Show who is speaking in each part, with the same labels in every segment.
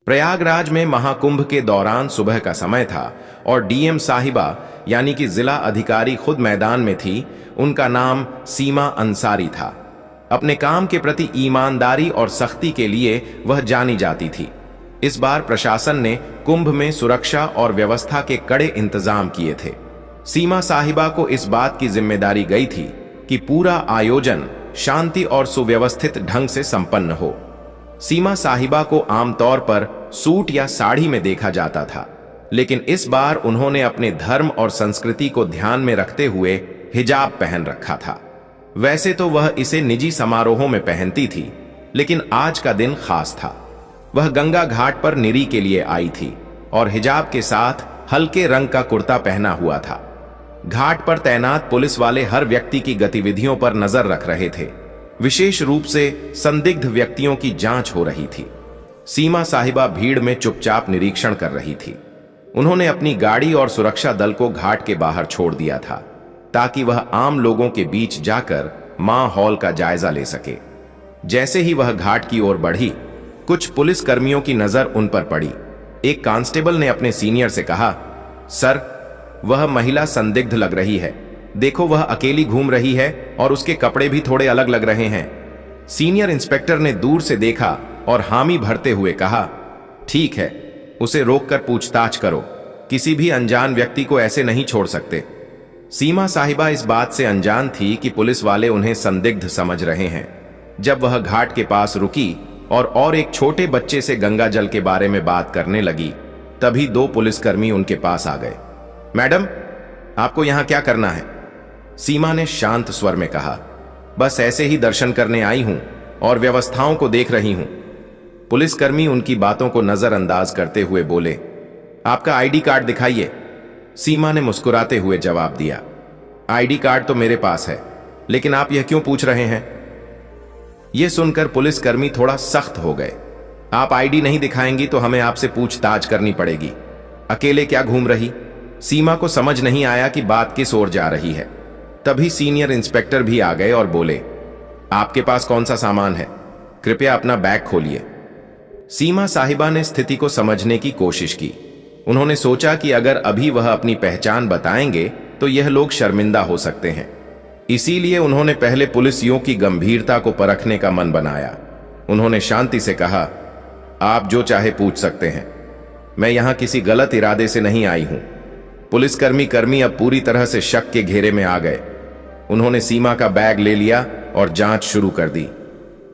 Speaker 1: प्रयागराज में महाकुंभ के दौरान सुबह का समय था और डीएम साहिबा यानी कि जिला अधिकारी खुद मैदान में थी। उनका नाम सीमा अंसारी था। अपने काम के प्रति ईमानदारी और सख्ती के लिए वह जानी जाती थी। इस बार प्रशासन ने कुंभ में सुरक्षा और व्यवस्था के कड़े इंतजाम किए थे। सीमा साहिबा को इस बात की जिम्मेदारी गई थी कि पूरा आयोजन शांति और सुव्यवस्थित ढंग से संपन्न हो। सीमा साहिबा को आमतौर पर सूट या साड़ी में देखा जाता था, लेकिन इस बार उन्होंने अपने धर्म और संस्कृति को ध्यान में रखते हुए हिजाब पहन रखा था। वैसे तो वह इसे निजी समारोहों में पहनती थी, लेकिन आज का दिन खास था। वह गंगा घाट पर निरी के लिए आई थी और हिजाब के साथ हल्के रंग का कुर्ता पहना हुआ था। घाट पर तैनात पुलिस वाले हर व्यक्ति की गतिविधियों पर नजर रख रहे थे। विशेष रूप से संदिग्ध व्यक्तियों की जांच हो रही थी। सीमा साहिबा भीड़ में चुपचाप निरीक्षण कर रही थी। उन्होंने अपनी गाड़ी और सुरक्षा दल को घाट के बाहर छोड़ दिया था ताकि वह आम लोगों के बीच जाकर माहौल का जायजा ले सके। जैसे ही वह घाट की ओर बढ़ी, कुछ पुलिस कर्मियों की नजर उन पर पड़ी। एक कांस्टेबल ने अपने सीनियर से कहा, सर, वह महिला संदिग्ध लग रही है। देखो, वह अकेली घूम रही है और उसके कपड़े भी थोड़े अलग लग रहे हैं। सीनियर इंस्पेक्टर ने दूर से देखा और हामी भरते हुए कहा, ठीक है, उसे रोककर पूछताछ करो। किसी भी अनजान व्यक्ति को ऐसे नहीं छोड़ सकते। सीमा साहिबा इस बात से अनजान थी कि पुलिस वाले उन्हें संदिग्ध समझ रहे हैं। जब वह घाट के पास रुकी और एक छोटे बच्चे से गंगा जल के बारे में बात करने लगी, तभी दो पुलिसकर्मी उनके पास आ गए। मैडम, आपको यहां क्या करना है? सीमा ने शांत स्वर में कहा, बस ऐसे ही दर्शन करने आई हूं और व्यवस्थाओं को देख रही हूं। पुलिसकर्मी उनकी बातों को नजरअंदाज करते हुए बोले, आपका आईडी कार्ड दिखाइए। सीमा ने मुस्कुराते हुए जवाब दिया, आईडी कार्ड तो मेरे पास है, लेकिन आप यह क्यों पूछ रहे हैं? यह सुनकर पुलिसकर्मी थोड़ा सख्त हो गए। आप आईडी नहीं दिखाएंगी तो हमें आपसे पूछताछ करनी पड़ेगी। अकेले क्या घूम रही? सीमा को समझ नहीं आया कि बात किस ओर जा रही है। तभी सीनियर इंस्पेक्टर भी आ गए और बोले, आपके पास कौन सा सामान है? कृपया अपना बैग खोलिए। सीमा साहिबा ने स्थिति को समझने की कोशिश की। उन्होंने सोचा कि अगर अभी वह अपनी पहचान बताएंगे तो यह लोग शर्मिंदा हो सकते हैं। इसीलिए उन्होंने पहले पुलिसियों की गंभीरता को परखने का मन बनाया। उन्होंने शांति से कहा, आप जो चाहे पूछ सकते हैं, मैं यहां किसी गलत इरादे से नहीं आई हूं। पुलिसकर्मी अब पूरी तरह से शक के घेरे में आ गए। उन्होंने सीमा का बैग ले लिया और जांच शुरू कर दी।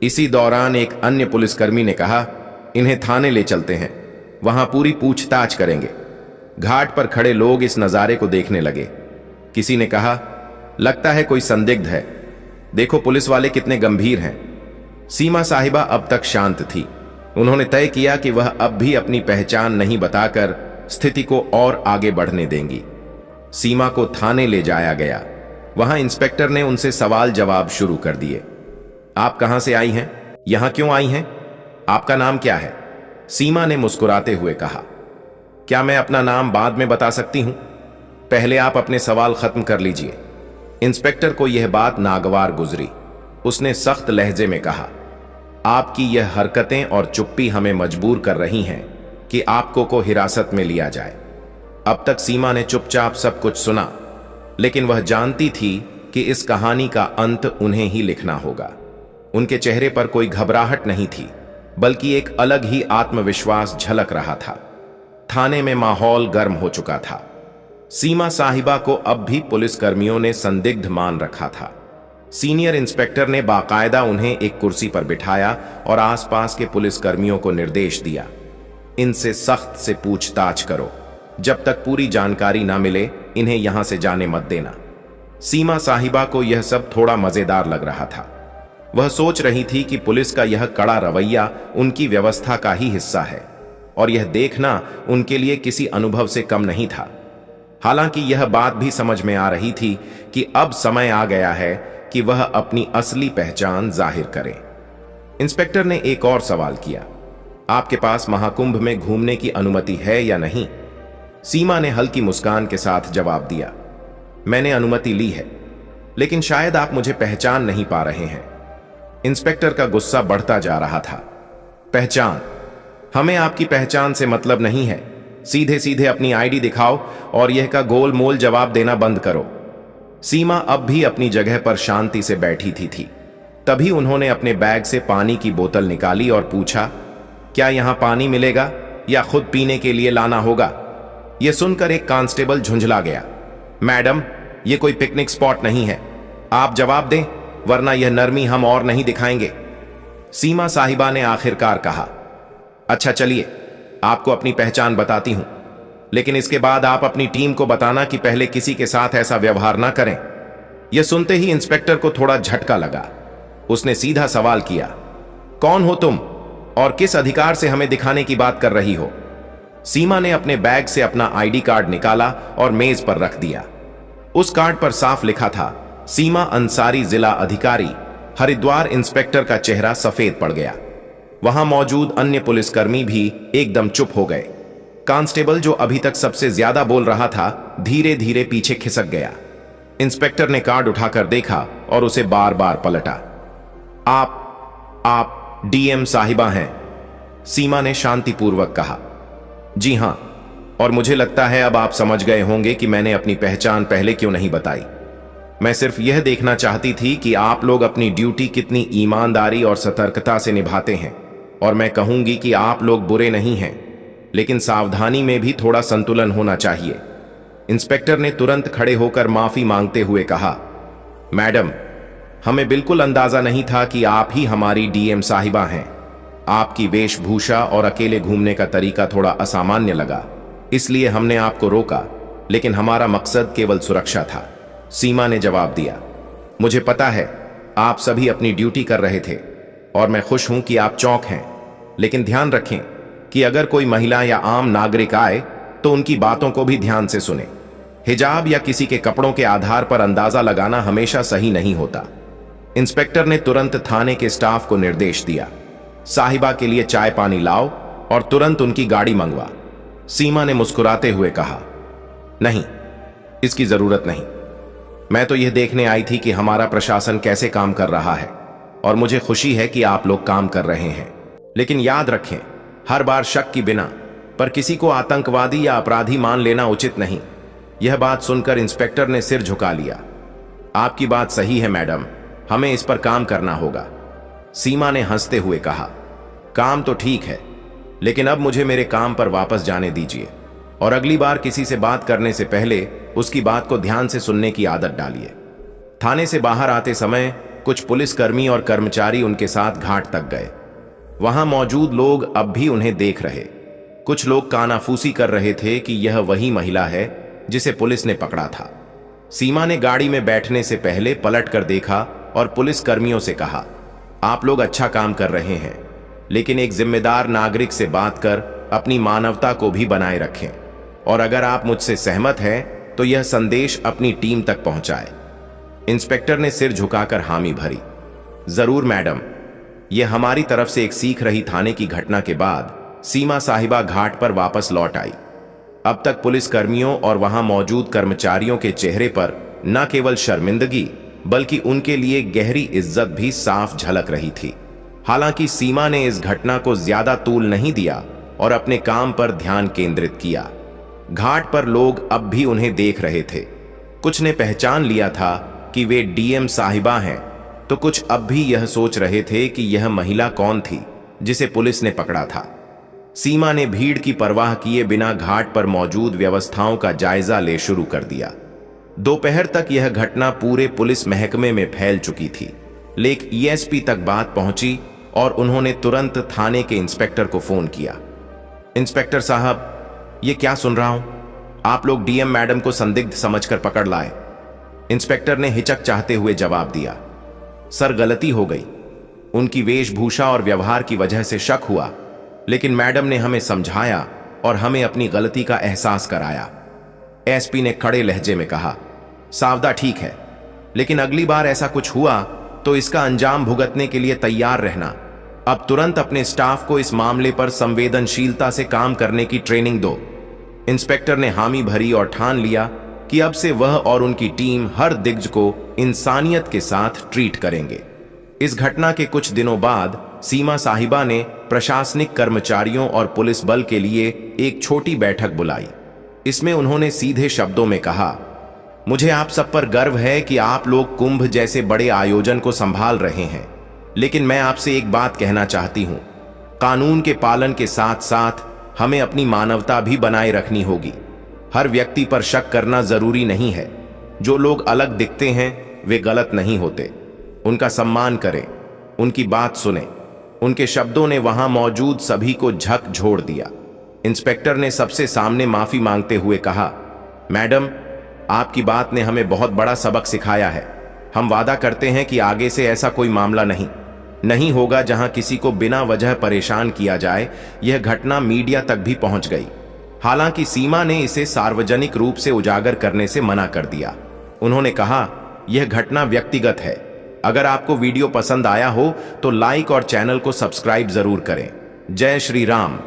Speaker 1: इसी दौरान एक अन्य पुलिसकर्मी ने कहा, इन्हें थाने ले चलते हैं, वहां पूरी पूछताछ करेंगे। घाट पर खड़े लोग इस नजारे को देखने लगे। किसी ने कहा, लगता है कोई संदिग्ध है। देखो पुलिस वाले कितने गंभीर हैं। सीमा साहिबा अब तक शांत थी। उन्होंने तय किया कि वह अब भी अपनी पहचान नहीं बताकर स्थिति को और आगे बढ़ने देंगी। सीमा को थाने ले जाया गया। वहां इंस्पेक्टर ने उनसे सवाल जवाब शुरू कर दिए। आप कहां से आई हैं? यहां क्यों आई हैं? आपका नाम क्या है? सीमा ने मुस्कुराते हुए कहा, क्या मैं अपना नाम बाद में बता सकती हूं? पहले आप अपने सवाल खत्म कर लीजिए। इंस्पेक्टर को यह बात नागवार गुजरी। उसने सख्त लहजे में कहा, आपकी यह हरकतें और चुप्पी हमें मजबूर कर रही हैं कि आपको को हिरासत में लिया जाए। अब तक सीमा ने चुपचाप सब कुछ सुना, लेकिन वह जानती थी कि इस कहानी का अंत उन्हें ही लिखना होगा। उनके चेहरे पर कोई घबराहट नहीं थी, बल्कि एक अलग ही आत्मविश्वास झलक रहा था। थाने में माहौल गर्म हो चुका था। सीमा साहिबा को अब भी पुलिसकर्मियों ने संदिग्ध मान रखा था। सीनियर इंस्पेक्टर ने बाकायदा उन्हें एक कुर्सी पर बिठाया और आसपास के पुलिसकर्मियों को निर्देश दिया, इनसे सख्त से पूछताछ करो। जब तक पूरी जानकारी ना मिले इन्हें यहां से जाने मत देना। सीमा साहिबा को यह सब थोड़ा मजेदार लग रहा था। वह सोच रही थी कि पुलिस का यह कड़ा रवैया उनकी व्यवस्था का ही हिस्सा है और यह देखना उनके लिए किसी अनुभव से कम नहीं था। हालांकि यह बात भी समझ में आ रही थी कि अब समय आ गया है कि वह अपनी असली पहचान जाहिर करे। इंस्पेक्टर ने एक और सवाल किया, आपके पास महाकुंभ में घूमने की अनुमति है या नहीं? सीमा ने हल्की मुस्कान के साथ जवाब दिया, मैंने अनुमति ली है, लेकिन शायद आप मुझे पहचान नहीं पा रहे हैं। इंस्पेक्टर का गुस्सा बढ़ता जा रहा था। पहचान? हमें आपकी पहचान से मतलब नहीं है, सीधे सीधे अपनी आईडी दिखाओ और यह का गोल मोल जवाब देना बंद करो। सीमा अब भी अपनी जगह पर शांति से बैठी थी। तभी उन्होंने अपने बैग से पानी की बोतल निकाली और पूछा, क्या यहां पानी मिलेगा या खुद पीने के लिए लाना होगा? यह सुनकर एक कांस्टेबल झुंझला गया। मैडम, यह कोई पिकनिक स्पॉट नहीं है, आप जवाब दें वरना यह नरमी हम और नहीं दिखाएंगे। सीमा साहिबा ने आखिरकार कहा, अच्छा चलिए, आपको अपनी पहचान बताती हूं, लेकिन इसके बाद आप अपनी टीम को बताना कि पहले किसी के साथ ऐसा व्यवहार ना करें। यह सुनते ही इंस्पेक्टर को थोड़ा झटका लगा। उसने सीधा सवाल किया, कौन हो तुम और किस अधिकार से हमें दिखाने की बात कर रही हो? सीमा ने अपने बैग से अपना आईडी कार्ड निकाला और मेज पर रख दिया। उस कार्ड पर साफ लिखा था, सीमा अंसारी, जिला अधिकारी हरिद्वार। इंस्पेक्टर का चेहरा सफेद पड़ गया। वहां मौजूद अन्य पुलिसकर्मी भी एकदम चुप हो गए। कांस्टेबल, जो अभी तक सबसे ज्यादा बोल रहा था, धीरे धीरे पीछे खिसक गया। इंस्पेक्टर ने कार्ड उठाकर देखा और उसे बार बार पलटा। आप डीएम साहिबा हैं? सीमा ने शांतिपूर्वक कहा। जी हां, और मुझे लगता है अब आप समझ गए होंगे कि मैंने अपनी पहचान पहले क्यों नहीं बताई। मैं सिर्फ यह देखना चाहती थी कि आप लोग अपनी ड्यूटी कितनी ईमानदारी और सतर्कता से निभाते हैं। और मैं कहूंगी कि आप लोग बुरे नहीं हैं, लेकिन सावधानी में भी थोड़ा संतुलन होना चाहिए। इंस्पेक्टर ने तुरंत खड़े होकर माफी मांगते हुए कहा, मैडम, हमें बिल्कुल अंदाजा नहीं था कि आप ही हमारी डीएम साहिबा हैं। आपकी वेशभूषा और अकेले घूमने का तरीका थोड़ा असामान्य लगा, इसलिए हमने आपको रोका, लेकिन हमारा मकसद केवल सुरक्षा था। सीमा ने जवाब दिया, मुझे पता है आप सभी अपनी ड्यूटी कर रहे थे और मैं खुश हूं कि आप चौक हैं, लेकिन ध्यान रखें कि अगर कोई महिला या आम नागरिक आए तो उनकी बातों को भी ध्यान से सुने। हिजाब या किसी के कपड़ों के आधार पर अंदाजा लगाना हमेशा सही नहीं होता। इंस्पेक्टर ने तुरंत थाने के स्टाफ को निर्देश दिया, साहिबा के लिए चाय पानी लाओ और तुरंत उनकी गाड़ी मंगवा। सीमा ने मुस्कुराते हुए कहा, नहीं, इसकी जरूरत नहीं। मैं तो यह देखने आई थी कि हमारा प्रशासन कैसे काम कर रहा है और मुझे खुशी है कि आप लोग काम कर रहे हैं। लेकिन याद रखें, हर बार शक की बिना पर किसी को आतंकवादी या अपराधी मान लेना उचित नहीं। यह बात सुनकर इंस्पेक्टर ने सिर झुका लिया। आपकी बात सही है मैडम, हमें इस पर काम करना होगा। सीमा ने हंसते हुए कहा, काम तो ठीक है, लेकिन अब मुझे मेरे काम पर वापस जाने दीजिए और अगली बार किसी से बात करने से पहले उसकी बात को ध्यान से सुनने की आदत डालिए। थाने से बाहर आते समय कुछ पुलिसकर्मी और कर्मचारी उनके साथ घाट तक गए। वहां मौजूद लोग अब भी उन्हें देख रहे। कुछ लोग कानाफूसी कर रहे थे कि यह वही महिला है जिसे पुलिस ने पकड़ा था। सीमा ने गाड़ी में बैठने से पहले पलट कर देखा और पुलिसकर्मियों से कहा, आप लोग अच्छा काम कर रहे हैं, लेकिन एक जिम्मेदार नागरिक से बात कर अपनी मानवता को भी बनाए रखें और अगर आप मुझसे सहमत हैं तो यह संदेश अपनी टीम तक पहुंचाएं। इंस्पेक्टर ने सिर झुकाकर हामी भरी। जरूर मैडम। यह हमारी तरफ से एक सीख रही। थाने की घटना के बाद सीमा साहिबा घाट पर वापस लौट आई। अब तक पुलिसकर्मियों और वहां मौजूद कर्मचारियों के चेहरे पर न केवल शर्मिंदगी बल्कि उनके लिए गहरी इज्जत भी साफ झलक रही थी। हालांकि सीमा ने इस घटना को ज्यादा तूल नहीं दिया और अपने काम पर ध्यान केंद्रित किया। घाट पर लोग अब भी उन्हें देख रहे थे। कुछ ने पहचान लिया था कि वे डीएम साहिबा हैं, तो कुछ अब भी यह सोच रहे थे कि यह महिला कौन थी जिसे पुलिस ने पकड़ा था। सीमा ने भीड़ की परवाह किए बिना घाट पर मौजूद व्यवस्थाओं का जायजा ले शुरू कर दिया। दोपहर तक यह घटना पूरे पुलिस महकमे में फैल चुकी थी। लेकिन ईएसपी तक बात पहुंची और उन्होंने तुरंत थाने के इंस्पेक्टर को फोन किया। इंस्पेक्टर साहब, ये क्या सुन रहा हूं? आप लोग डीएम मैडम को संदिग्ध समझकर पकड़ लाए। इंस्पेक्टर ने हिचक चाहते हुए जवाब दिया, सर गलती हो गई। उनकी वेशभूषा और व्यवहार की वजह से शक हुआ, लेकिन मैडम ने हमें समझाया और हमें अपनी गलती का एहसास कराया। एसपी ने कड़े लहजे में कहा, सावधा ठीक है, लेकिन अगली बार ऐसा कुछ हुआ तो इसका अंजाम भुगतने के लिए तैयार रहना। अब तुरंत अपने स्टाफ को इस मामले पर संवेदनशीलता से काम करने की ट्रेनिंग दो। इंस्पेक्टर ने हामी भरी और ठान लिया कि अब से वह और उनकी टीम हर दिग्गज को इंसानियत के साथ ट्रीट करेंगे। इस घटना के कुछ दिनों बाद सीमा साहिबा ने प्रशासनिक कर्मचारियों और पुलिस बल के लिए एक छोटी बैठक बुलाई। इसमें उन्होंने सीधे शब्दों में कहा, मुझे आप सब पर गर्व है कि आप लोग कुंभ जैसे बड़े आयोजन को संभाल रहे हैं, लेकिन मैं आपसे एक बात कहना चाहती हूं, कानून के पालन के साथ साथ हमें अपनी मानवता भी बनाए रखनी होगी। हर व्यक्ति पर शक करना जरूरी नहीं है। जो लोग अलग दिखते हैं वे गलत नहीं होते। उनका सम्मान करें, उनकी बात सुने। उनके शब्दों ने वहां मौजूद सभी को झकझोर दिया। इंस्पेक्टर ने सबसे सामने माफी मांगते हुए कहा, मैडम, आपकी बात ने हमें बहुत बड़ा सबक सिखाया है। हम वादा करते हैं कि आगे से ऐसा कोई मामला नहीं होगा जहां किसी को बिना वजह परेशान किया जाए। यह घटना मीडिया तक भी पहुंच गई। हालांकि सीमा ने इसे सार्वजनिक रूप से उजागर करने से मना कर दिया। उन्होंने कहा, यह घटना व्यक्तिगत है। अगर आपको वीडियो पसंद आया हो तो लाइक और चैनल को सब्सक्राइब जरूर करें। जय श्री राम।